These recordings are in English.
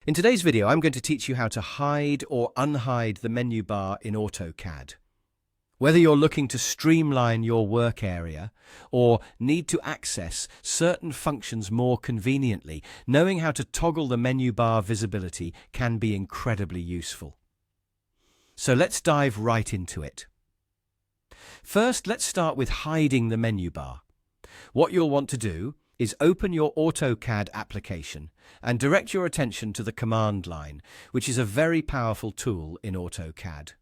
In today's video, I'm going to teach you how to hide or unhide the menu bar in AutoCAD. Whether you're looking to streamline your work area or need to access certain functions more conveniently, knowing how to toggle the menu bar visibility can be incredibly useful. So let's dive right into it. First, let's start with hiding the menu bar. What you'll want to do is open your AutoCAD application and direct your attention to the command line, which is a very powerful tool in AutoCAD.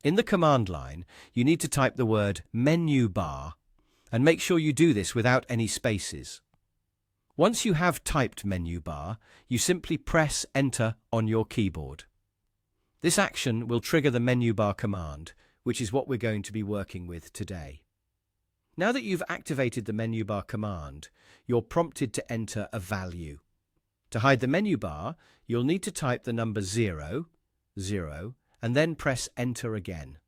In the command line, you need to type the word menu bar and make sure you do this without any spaces. Once you have typed menu bar, you simply press Enter on your keyboard. This action will trigger the menu bar command, which is what we're going to be working with today. Now that you've activated the menu bar command, you're prompted to enter a value. To hide the menu bar, you'll need to type the number 0, 0, and then press Enter again.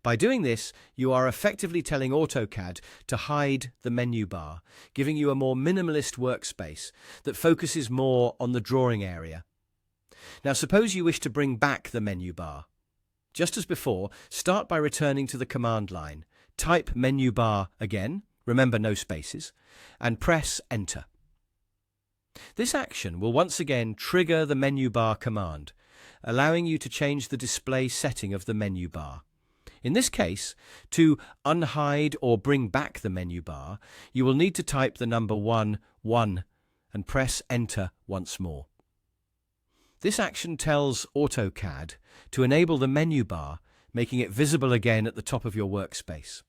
By doing this, you are effectively telling AutoCAD to hide the menu bar, giving you a more minimalist workspace that focuses more on the drawing area. Now suppose you wish to bring back the menu bar. Just as before, start by returning to the command line. Type menu bar again, remember no spaces, and press Enter. This action will once again trigger the menu bar command, allowing you to change the display setting of the menu bar. In this case, to unhide or bring back the menu bar, you will need to type the number 1, 1, and press Enter once more. This action tells AutoCAD to enable the menu bar, making it visible again at the top of your workspace.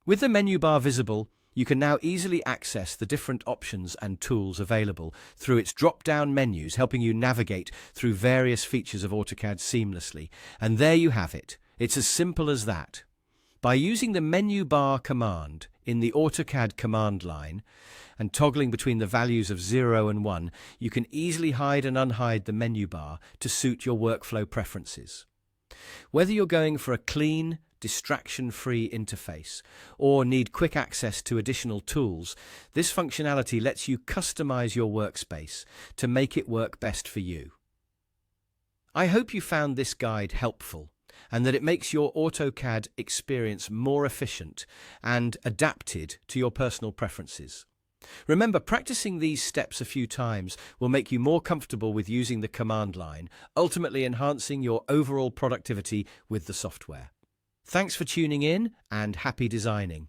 With the menu bar visible, you can now easily access the different options and tools available through its drop-down menus, helping you navigate through various features of AutoCAD seamlessly. And there you have it. It's as simple as that. By using the menu bar command in the AutoCAD command line and toggling between the values of 0 and 1, you can easily hide and unhide the menu bar to suit your workflow preferences. Whether you're going for a clean, distraction-free interface or need quick access to additional tools, this functionality lets you customize your workspace to make it work best for you. I hope you found this guide helpful and that it makes your AutoCAD experience more efficient and adapted to your personal preferences. Remember, practicing these steps a few times will make you more comfortable with using the command line, ultimately enhancing your overall productivity with the software. Thanks for tuning in and happy designing.